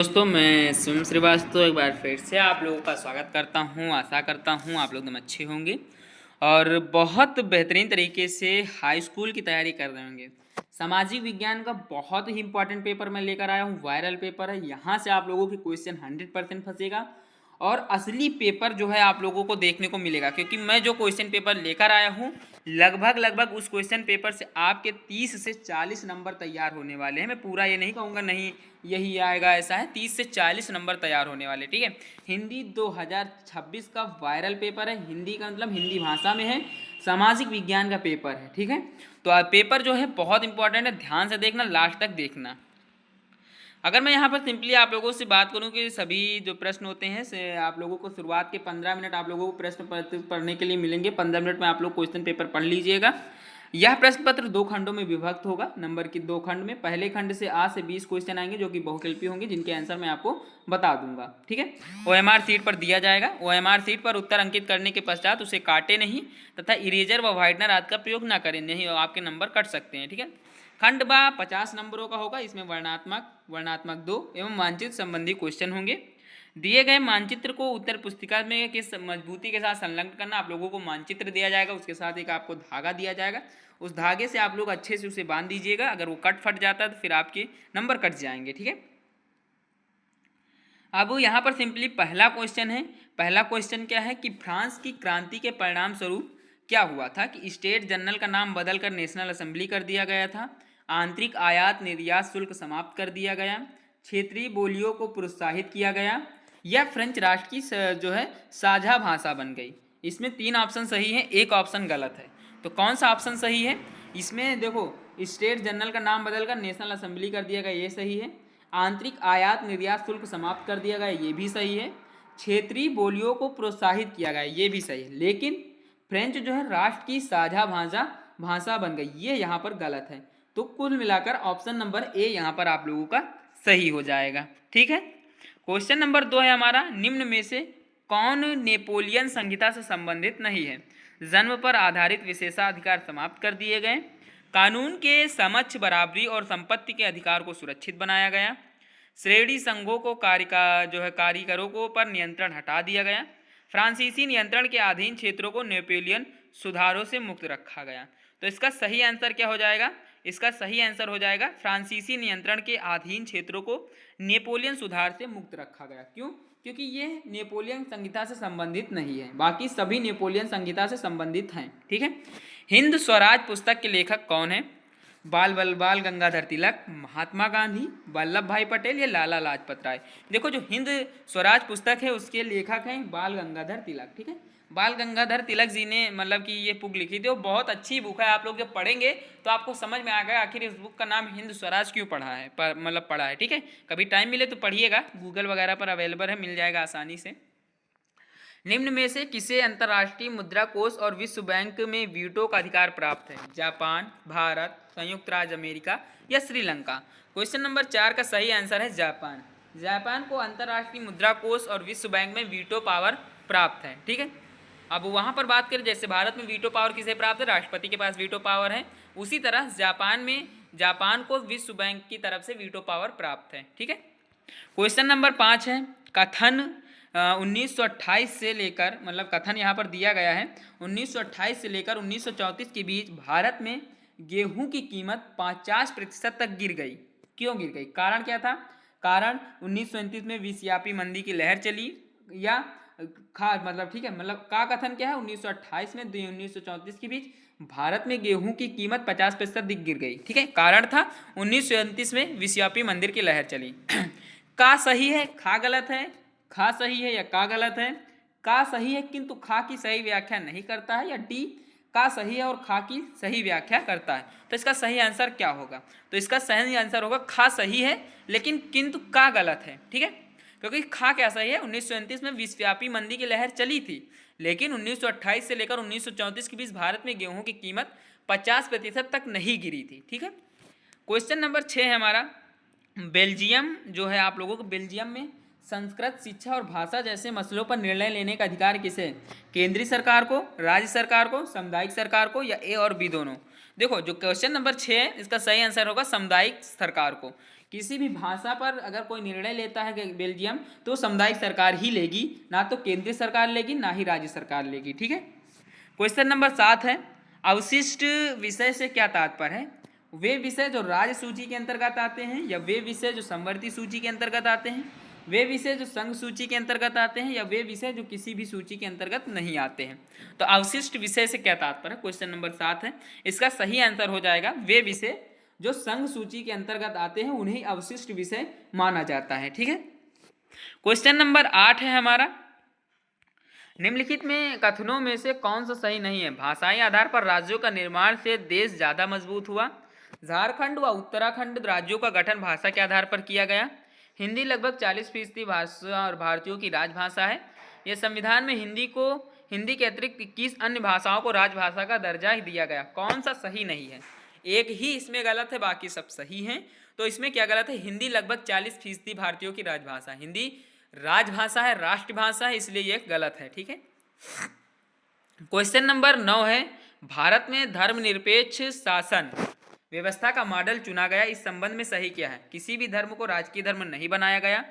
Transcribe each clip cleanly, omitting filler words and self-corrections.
दोस्तों, मैं शिवम श्रीवास्तव एक बार फिर से आप लोगों का स्वागत करता हूं। आशा करता हूं आप लोग एकदम अच्छे होंगे और बहुत बेहतरीन तरीके से हाई स्कूल की तैयारी कर रहे होंगे। सामाजिक विज्ञान का बहुत ही इंपॉर्टेंट पेपर मैं लेकर आया हूं, वायरल पेपर है। यहाँ से आप लोगों के क्वेश्चन 100% फंसेगा और असली पेपर जो है आप लोगों को देखने को मिलेगा, क्योंकि मैं जो क्वेश्चन पेपर लेकर आया हूँ लगभग उस क्वेश्चन पेपर से आपके 30 से 40 नंबर तैयार होने वाले हैं। मैं पूरा ये नहीं कहूँगा नहीं यही आएगा, ऐसा है 30 से 40 नंबर तैयार होने वाले। ठीक है, हिंदी 2026 का वायरल पेपर है। हिंदी का मतलब हिंदी भाषा में है, सामाजिक विज्ञान का पेपर है। ठीक है, तो पेपर जो है बहुत इंपॉर्टेंट है, ध्यान से देखना, लास्ट तक देखना। अगर मैं यहाँ पर सिंपली आप लोगों से बात करूँ कि सभी जो प्रश्न होते हैं से आप लोगों को शुरुआत के 15 मिनट आप लोगों को प्रश्न पत्र पढ़ने के लिए मिलेंगे। 15 मिनट में आप लोग क्वेश्चन पेपर पढ़ लीजिएगा। यह प्रश्न पत्र 2 खंडों में विभक्त होगा। नंबर की 2 खंड में, पहले खंड से A से 20 क्वेश्चन आएंगे जो कि बहुकल्पी होंगे, जिनके आंसर मैं आपको बता दूंगा। ठीक है, OMR सीट पर दिया जाएगा। OMR सीट पर उत्तर अंकित करने के पश्चात उसे काटे नहीं तथा इरेजर व व्हाइटनर आदि का प्रयोग ना करें, नहीं आपके नंबर कट सकते हैं। ठीक है, खंड बा 50 नंबरों का होगा। इसमें वर्णात्मक 2 एवं मानचित्र संबंधी क्वेश्चन होंगे। दिए गए मानचित्र को उत्तर पुस्तिका में किस मजबूती के साथ संलग्न करना। आप लोगों को मानचित्र दिया जाएगा, उसके साथ एक आपको धागा दिया जाएगा। उस धागे से आप लोग अच्छे से उसे बांध दीजिएगा। अगर वो कट फट जाता है तो फिर आपके नंबर कट जाएंगे। ठीक है, अब यहाँ पर सिंपली पहला क्वेश्चन है। पहला क्वेश्चन क्या है कि फ्रांस की क्रांति के परिणाम स्वरूप क्या हुआ था कि स्टेट जनरल का नाम बदलकर नेशनल असेंबली कर दिया गया था। आंतरिक आयात निर्यात शुल्क समाप्त कर दिया गया। क्षेत्रीय बोलियों को प्रोत्साहित किया गया। यह फ्रेंच राष्ट्र की जो है साझा भाषा बन गई। इसमें 3 ऑप्शन सही है, एक ऑप्शन गलत है। तो कौन सा ऑप्शन सही है? इसमें देखो, स्टेट जनरल का नाम बदलकर नेशनल असेंबली कर दिया गया, ये सही है। आंतरिक आयात निर्यात शुल्क समाप्त कर दिया गया, ये भी सही है। क्षेत्रीय बोलियों को प्रोत्साहित किया गया, ये भी सही है। लेकिन फ्रेंच जो है राष्ट्र की साझा भाषा बन गई, ये यहाँ पर गलत है। तो कुल मिलाकर ऑप्शन नंबर ए यहाँ पर आप लोगों का सही हो जाएगा। ठीक है, क्वेश्चन नंबर 2 है हमारा, निम्न में से कौन नेपोलियन संहिता से संबंधित नहीं है? जन्म पर आधारित विशेषाधिकार समाप्त कर दिए गए। कानून के समक्ष बराबरी और संपत्ति के अधिकार को सुरक्षित बनाया गया। श्रेणी संघों को कारीगरों को पर नियंत्रण हटा दिया गया। फ्रांसीसी नियंत्रण के अधीन क्षेत्रों को नेपोलियन सुधारों से मुक्त रखा गया। तो इसका सही आंसर क्या हो जाएगा? इसका सही आंसर हो जाएगा फ्रांसीसी नियंत्रण के अधीन क्षेत्रों को नेपोलियन सुधार से मुक्त रखा गया। क्यों? क्योंकि ये नेपोलियन संहिता से संबंधित नहीं है, बाकी सभी नेपोलियन संहिता से संबंधित हैं। ठीक है, हिंद स्वराज पुस्तक के लेखक कौन है? बाल गंगाधर तिलक, महात्मा गांधी, वल्लभ भाई पटेल या लाला लाजपत राय? देखो, जो हिंद स्वराज पुस्तक है उसके लेखक हैं बाल गंगाधर तिलक। ठीक है, बाल गंगाधर तिलक जी ने मतलब कि ये बुक लिखी थी, वो बहुत अच्छी बुक है। आप लोग जब पढ़ेंगे तो आपको समझ में आएगा आखिर इस बुक का नाम हिंद स्वराज क्यों पढ़ा है। ठीक है, कभी टाइम मिले तो पढ़िएगा, गूगल वगैरह पर अवेलेबल है, मिल जाएगा आसानी से। निम्न में से किसे अंतर्राष्ट्रीय मुद्रा कोष और विश्व बैंक में वीटो का अधिकार प्राप्त है? जापान, भारत, संयुक्त राज्य अमेरिका या श्रीलंका? क्वेश्चन नंबर 4 का सही आंसर है जापान। जापान को अंतर्राष्ट्रीय मुद्रा कोष और विश्व बैंक में वीटो पावर प्राप्त है। ठीक है, अब वहाँ पर बात करें, जैसे भारत में वीटो पावर किसे प्राप्त है? राष्ट्रपति के पास वीटो पावर है। उसी तरह जापान को विश्व बैंक की तरफ से वीटो पावर प्राप्त है। ठीक है, क्वेश्चन नंबर 5 है, कथन 1928 से लेकर, मतलब कथन यहाँ पर दिया गया है 1928 से लेकर 1934 के बीच भारत में गेहूं की कीमत 50% तक गिर गई। क्यों गिर गई? कारण क्या था? कारण 1929 में विश्वव्यापी मंदी की लहर चली, या ठीक है, मतलब का कथन क्या है? 1928 में 1934 के बीच भारत में गेहूं की कीमत 50% गिर गई। ठीक है, कारण था 1929 में विश्वव्यापी मंदी की लहर चली। का सही है, खा गलत है? खा सही है या का गलत है? का सही है किंतु खा की सही व्याख्या नहीं करता है, या डी का सही है और खा की सही व्याख्या करता है? तो इसका सही आंसर क्या होगा? तो इसका सही आंसर होगा खा सही है लेकिन किंतु का गलत है। ठीक है, क्योंकि खा क्या सही है? 1929 में विश्वव्यापी मंदी की लहर चली थी, लेकिन 1928 से लेकर 1934 के बीच भारत में गेहूं की कीमत 50% तक नहीं गिरी थी। ठीक है, क्वेश्चन नंबर 6 है हमारा, बेल्जियम जो है, आप लोगों को बेल्जियम में संस्कृत शिक्षा और भाषा जैसे मसलों पर निर्णय लेने का अधिकार किसे है? केंद्रीय सरकार को, राज्य सरकार को, सामुदायिक सरकार को, या ए और बी दोनों? देखो, जो क्वेश्चन नंबर 6 है इसका सही आंसर होगा सामुदायिक सरकार को। किसी भी भाषा पर अगर कोई निर्णय लेता है बेल्जियम तो सामुदायिक सरकार ही लेगी, ना तो केंद्रीय सरकार लेगी ना ही राज्य सरकार लेगी। ठीक है। क्वेश्चन नंबर 7 है, अवशिष्ट विषय से क्या तात्पर्य है? वे विषय जो राज्य सूची के अंतर्गत आते हैं, या वे विषय जो संवर्ती सूची के अंतर्गत आते हैं, वे विषय जो संघ सूची के अंतर्गत आते हैं, या वे विषय जो किसी भी सूची के अंतर्गत नहीं आते हैं। तो अवशिष्ट विषय से क्या तात्पर्य है? क्वेश्चन नंबर 7 है। इसका सही आंसर हो जाएगा वे विषय जो संघ सूची के अंतर्गत आते हैं उन्हें अवशिष्ट विषय माना जाता है। ठीक है। क्वेश्चन नंबर 8 है हमारा, निम्नलिखित में कथनों में से कौन सा सही नहीं है? भाषाई आधार पर राज्यों का निर्माण से देश ज्यादा मजबूत हुआ। झारखंड व उत्तराखंड राज्यों का गठन भाषा के आधार पर किया गया। हिंदी लगभग 40% भाषा और भारतीयों की राजभाषा है। यह संविधान में हिंदी के अतिरिक्त 21 अन्य भाषाओं को राजभाषा का दर्जा ही दिया गया। कौन सा सही नहीं है? एक ही इसमें गलत है, बाकी सब सही हैं। तो इसमें क्या गलत है? हिंदी लगभग 40% भारतीयों की राजभाषा। हिंदी राजभाषा है, राष्ट्रभाषा है, इसलिए यह गलत है। ठीक है। क्वेश्चन नंबर 9 है, भारत में धर्मनिरपेक्ष शासन व्यवस्था का मॉडल चुना गया, इस संबंध में सही क्या है? किसी भी धर्म को राजकीय धर्म नहीं बनाया गया।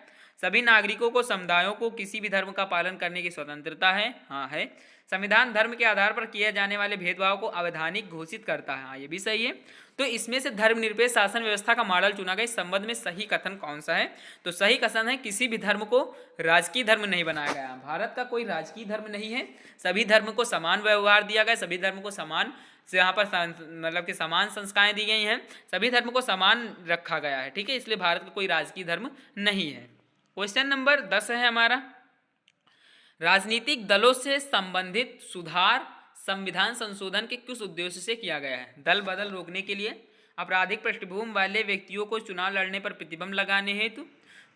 सभी नागरिकों को, समुदायों को किसी भी धर्म का पालन करने की स्वतंत्रता है। हाँ है। संविधान धर्म के आधार पर किए जाने वाले भेदभाव को अवैधानिक घोषित करता है। हाँ, ये भी सही है। तो इसमें से धर्मनिरपेक्ष शासन व्यवस्था का मॉडल चुना गया, इस संबंध में सही कथन कौन सा है? तो सही कथन है किसी भी धर्म को राजकीय धर्म नहीं बनाया गया। भारत का कोई राजकीय धर्म नहीं है, सभी धर्म को समान व्यवहार दिया गया, सभी धर्म को समान यहाँ पर मतलब कि समान संस्कारें दी गई हैं, सभी धर्म को समान रखा गया है। ठीक है। इसलिए भारत का कोई राजकीय धर्म नहीं है। क्वेश्चन नंबर 10 है हमारा, राजनीतिक दलों से संबंधित सुधार संविधान संशोधन के किस उद्देश्य से किया गया है? दल बदल रोकने के लिए, आपराधिक पृष्ठभूमि वाले व्यक्तियों को चुनाव लड़ने पर प्रतिबंध लगाने हेतु,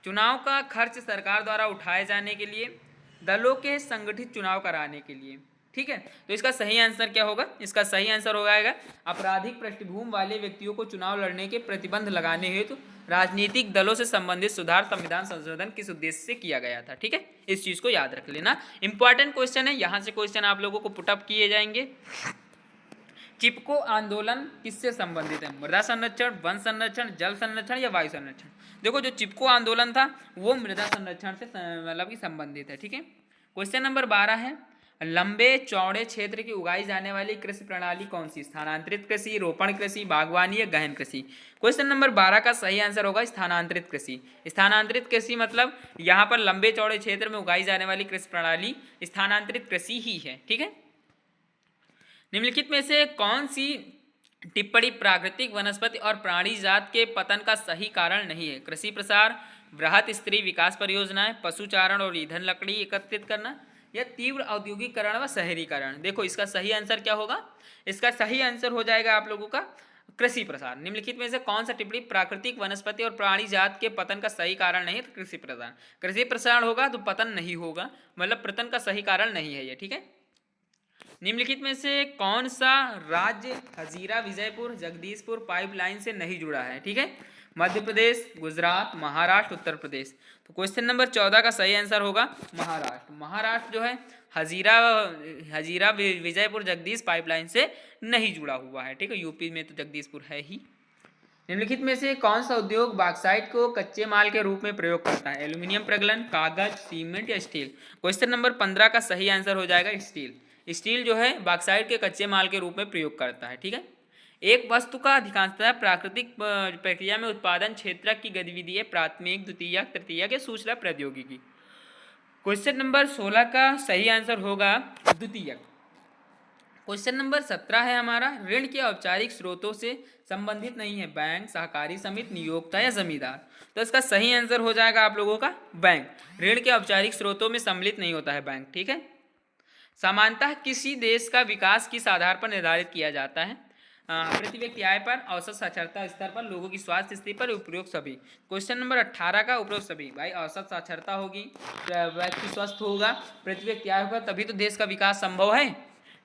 चुनाव का खर्च सरकार द्वारा उठाए जाने के लिए, दलों के संगठित चुनाव कराने के लिए। ठीक है। तो इसका सही आंसर क्या होगा? इसका सही आंसर हो जाएगा आपराधिक पृष्ठभूमि वाले व्यक्तियों को चुनाव लड़ने के प्रतिबंध लगाने हेतु राजनीतिक दलों से संबंधित सुधार संविधान संशोधन किस उद्देश्य से किया गया था। ठीक है। इस चीज को याद रख लेना, इंपॉर्टेंट क्वेश्चन है। यहां से क्वेश्चन आप लोगों को पुटअप किए जाएंगे। चिपको आंदोलन किससे संबंधित है? मृदा संरक्षण, वन संरक्षण, जल संरक्षण या वायु संरक्षण? देखो, जो चिपको आंदोलन था वो मृदा संरक्षण से मतलब कि संबंधित है। ठीक है। क्वेश्चन नंबर 12 है, लंबे चौड़े क्षेत्र की उगाई जाने वाली कृषि प्रणाली कौन सी? स्थानांतरित कृषि, रोपण कृषि, बागवानी या गहन कृषि? क्वेश्चन नंबर 12 का सही आंसर होगा स्थानांतरित कृषि। स्थानांतरित कृषि मतलब यहाँ पर लंबे चौड़े क्षेत्र में उगाई जाने वाली कृषि प्रणाली स्थानांतरित कृषि ही है। ठीक है। निम्नलिखित में से कौन सी टिप्पणी प्राकृतिक वनस्पति और प्राणी जात के पतन का सही कारण नहीं है? कृषि प्रसार, वृहत स्त्री विकास परियोजनाएं, पशुचारण और ईंधन लकड़ी एकत्रित करना, या तीव्र औद्योगिकरण व शहरीकरण? देखो, इसका सही आंसर क्या होगा? इसका सही आंसर हो जाएगा आप लोगों का कृषि प्रसार। निम्नलिखित में से कौन सा टिप्पणी प्राकृतिक वनस्पति और प्राणी जात के पतन का सही कारण नहीं है? तो कृषि प्रसार। कृषि प्रसार होगा तो पतन नहीं होगा, मतलब पतन का सही कारण नहीं है ये। ठीक है। निम्नलिखित में से कौन सा राज्य हजीरा विजयपुर जगदीशपुर पाइपलाइन से नहीं जुड़ा है? ठीक है। मध्य प्रदेश, गुजरात, महाराष्ट्र, उत्तर प्रदेश? तो क्वेश्चन नंबर 14 का सही आंसर होगा महाराष्ट्र। महाराष्ट्र जो है हजीरा विजयपुर जगदीश पाइपलाइन से नहीं जुड़ा हुआ है। ठीक है। यूपी में तो जगदीशपुर है ही। निम्नलिखित में से कौन सा उद्योग बॉक्साइट को कच्चे माल के रूप में प्रयोग करता है? एल्यूमिनियम प्रगलन, कागज, सीमेंट या स्टील? क्वेश्चन नंबर 15 का सही आंसर हो जाएगा स्टील। स्टील जो है बॉक्साइट के कच्चे माल के रूप में प्रयोग करता है। ठीक है। एक वस्तु का अधिकांशतः प्राकृतिक प्रक्रिया में उत्पादन क्षेत्र की गतिविधि है प्राथमिक, द्वितीयक, तृतीयक या सूचना प्रौद्योगिकी? क्वेश्चन नंबर 16 का सही आंसर होगा द्वितीयक। क्वेश्चन नंबर 17 है हमारा, ऋण के औपचारिक स्रोतों से संबंधित नहीं है? बैंक, सहकारी समिति, नियोक्ता या जमींदार? तो इसका सही आंसर हो जाएगा आप लोगों का बैंक। ऋण के औपचारिक स्रोतों में सम्मिलित नहीं होता है बैंक। ठीक है। सामान्यतः किसी देश का विकास किस आधार पर निर्धारित किया जाता है? प्रति व्यक्ति आय पर, औसत साक्षरता स्तर पर, लोगों की स्वास्थ्य स्थिति पर, उपरोक्त सभी? क्वेश्चन नंबर 18 का उपरोक्त सभी। भाई, औसत साक्षरता होगी, व्यक्ति स्वस्थ होगा, प्रति व्यक्ति आय होगा, तभी तो देश का विकास संभव है।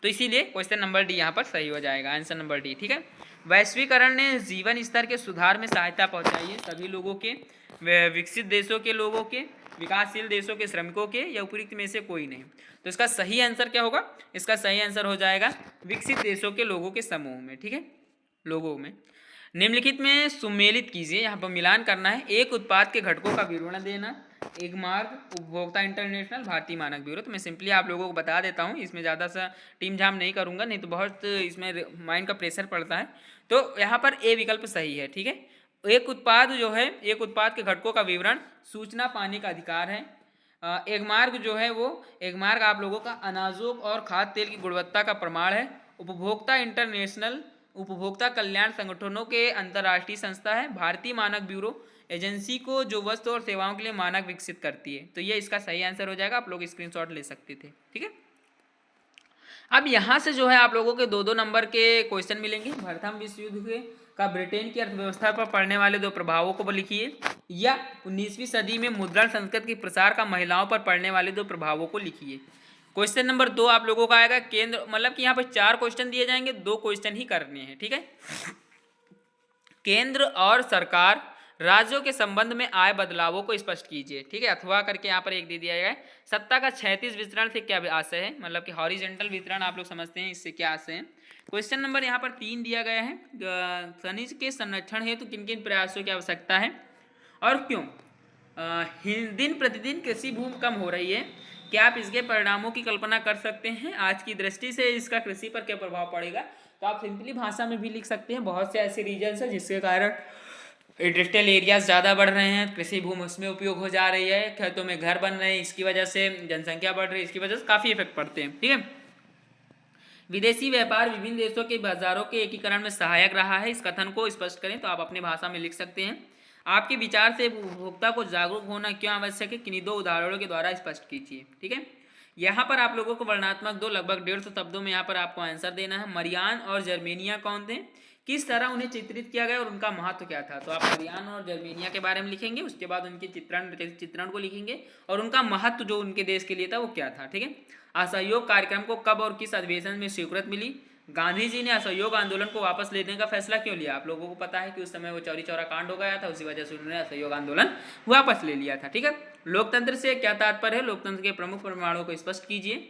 तो इसीलिए क्वेश्चन नंबर डी यहाँ पर सही हो जाएगा, आंसर नंबर डी। ठीक है। वैश्वीकरण ने जीवन स्तर के सुधार में सहायता पहुँचाई है सभी लोगों के, विकसित देशों के लोगों के, विकासशील देशों के श्रमिकों के, या उपयुक्त में से कोई नहीं? तो इसका सही आंसर क्या होगा? इसका सही आंसर हो जाएगा विकसित देशों के लोगों के समूह में। ठीक है। लोगों में निम्नलिखित में सुमेलित कीजिए, यहाँ पर मिलान करना है। एक उत्पाद के घटकों का विवरण देना, एक मार्ग, उपभोक्ता इंटरनेशनल, भारतीय मानक ब्यूरो। तो मैं सिंपली आप लोगों को बता देता हूँ, इसमें ज़्यादा सा टीम झाम नहीं करूँगा, नहीं तो बहुत इसमें माइंड का प्रेशर पड़ता है। तो यहाँ पर ए विकल्प सही है, ठीक है। एक उत्पाद जो है, एक उत्पाद के घटकों का विवरण, सूचना पाने का अधिकार है। एक मार्ग जो है वो, एक मार्ग आप लोगों का अनाजों और खाद्य तेल की गुणवत्ता का प्रमाण है। उपभोक्ता इंटरनेशनल उपभोक्ता कल्याण संगठनों के अंतर्राष्ट्रीय संस्था है। भारतीय मानक ब्यूरो एजेंसी को जो वस्तु और सेवाओं के लिए मानक विकसित करती है। तो ये इसका सही आंसर हो जाएगा, आप लोग स्क्रीनशॉट ले सकते थे, ठीक है। अब यहाँ से जो है आप लोगों के 2-2 नंबर के क्वेश्चन मिलेंगे। प्रथम विश्व युद्ध के का ब्रिटेन की अर्थव्यवस्था पर पड़ने वाले 2 प्रभावों को लिखिए, या 19वीं सदी में मुद्रण संस्कृति के प्रसार का महिलाओं पर पड़ने वाले 2 प्रभावों को लिखिए। क्वेश्चन नंबर 2 आप लोगों का आएगा केंद्र, मतलब कि यहाँ पर 4 क्वेश्चन दिए जाएंगे, 2 क्वेश्चन ही करने हैं, ठीक है। केंद्र और सरकार राज्यों के संबंध में आए बदलावों को स्पष्ट कीजिए, ठीक है। अथवा करके यहाँ पर एक दे दिया गया है। सत्ता का क्षैतिज वितरण से क्या आशय है, मतलब कि हॉरिजेंटल वितरण आप लोग समझते हैं, इससे क्या आशय है। क्वेश्चन नंबर यहाँ पर 3 दिया गया है, खनिज के संरक्षण हेतु किन किन प्रयासों की आवश्यकता है और क्यों। दिन प्रतिदिन कृषि भूमि कम हो रही है, क्या आप इसके परिणामों की कल्पना कर सकते हैं। आज की दृष्टि से इसका कृषि पर क्या प्रभाव पड़ेगा। तो आप सिंपली भाषा में भी लिख सकते हैं। बहुत से ऐसे रीजन्स हैं जिसके कारण इंडस्ट्रियल एरियाज ज़्यादा बढ़ रहे हैं, कृषि भूमि उसमें उपयोग हो जा रही है, खेतों में घर बन रहे हैं, इसकी वजह से जनसंख्या बढ़ रही है, इसकी वजह से काफ़ी इफेक्ट पड़ते हैं, ठीक है। विदेशी व्यापार विभिन्न देशों के बाजारों के एकीकरण में सहायक रहा है, इस कथन को स्पष्ट करें। तो आप अपनी भाषा में लिख सकते हैं। आपके विचार से उपभोक्ता को जागरूक होना क्यों आवश्यक है, किन्हीं 2 उदाहरणों के द्वारा स्पष्ट कीजिए, ठीक है। यहाँ पर आप लोगों को वर्णनात्मक 2 लगभग 150 शब्दों में यहाँ पर आपको आंसर देना है। मरियान और जर्मेनिया कौन थे, किस तरह उन्हें चित्रित किया गया और उनका महत्व क्या था। तो आप मरियान और जर्मेनिया के बारे में लिखेंगे, उसके बाद उनके चित्रण को लिखेंगे और उनका महत्व जो उनके देश के लिए था वो क्या था, ठीक है। असहयोग कार्यक्रम को कब और किस अधिवेशन में स्वीकृत मिली। गांधी जी ने असहयोग आंदोलन को वापस लेने का फैसला क्यों लिया। आप लोगों को पता है कि उस समय वो चौरी चौरा कांड हो गया था, उसी वजह से उन्होंने असहयोग आंदोलन वापस ले लिया था, ठीक है। लोकतंत्र से क्या तात्पर्य है, लोकतंत्र के प्रमुख प्रमाणों को स्पष्ट कीजिए।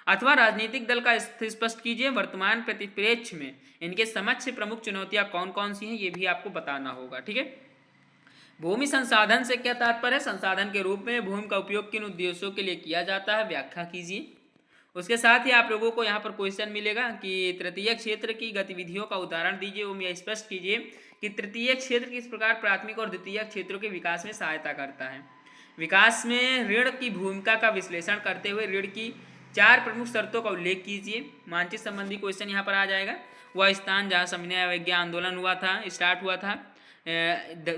अथवा राजनीतिक दल का स्पष्ट कीजिए। वर्तमान परिप्रेक्ष्य में इनके समक्ष प्रमुख चुनौतियां कौन कौन सी हैं, ये भी आपको बताना होगा, ठीक है। भूमि संसाधन से क्या तात्पर्य है, संसाधन के रूप में भूमि का उपयोग किन उद्देश्यों के लिए किया जाता है, व्याख्या कीजिए। उसके साथ ही आप लोगों को यहाँ पर क्वेश्चन मिलेगा कि तृतीय क्षेत्र की गतिविधियों का उदाहरण दीजिए एवं यह स्पष्ट कीजिए कि तृतीय क्षेत्र किस प्रकार प्राथमिक और द्वितीय क्षेत्रों के विकास में सहायता करता है। विकास में ऋण की भूमिका का विश्लेषण करते हुए ऋण की 4 प्रमुख शर्तों का उल्लेख कीजिए। मानचित्र संबंधी क्वेश्चन यहाँ पर आ जाएगा। वह स्थान जहाँ सविनय अवज्ञा आंदोलन हुआ था, स्टार्ट हुआ था,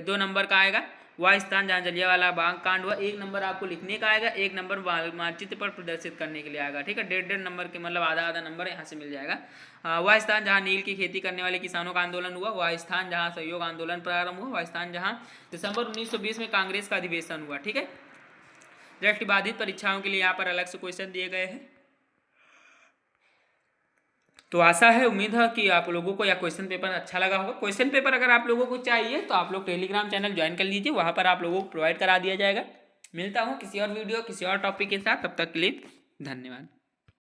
2 नंबर का आएगा। वह स्थान जहाँ जलियांवाला बाग कांड हुआ, 1 नंबर आपको लिखने का आएगा, 1 नंबर मानचित्र पर प्रदर्शित करने के लिए आएगा, ठीक है। 1.5 नंबर के मतलब आधा नंबर यहाँ से मिल जाएगा। वह स्थान जहाँ नील की खेती करने वाले किसानों का आंदोलन हुआ, वह स्थान जहाँ सहयोग आंदोलन प्रारंभ हुआ, वह स्थान जहाँ दिसंबर 1920 में कांग्रेस का अधिवेशन हुआ, ठीक है। दृष्टिबाधित परीक्षाओं के लिए यहाँ पर अलग से क्वेश्चन दिए गए हैं। तो आशा है, उम्मीद है कि आप लोगों को यह क्वेश्चन पेपर अच्छा लगा होगा। क्वेश्चन पेपर अगर आप लोगों को चाहिए तो आप लोग टेलीग्राम चैनल ज्वाइन कर लीजिए, वहाँ पर आप लोगों को प्रोवाइड करा दिया जाएगा। मिलता हूँ किसी और वीडियो किसी और टॉपिक के साथ, तब तक के लिए धन्यवाद।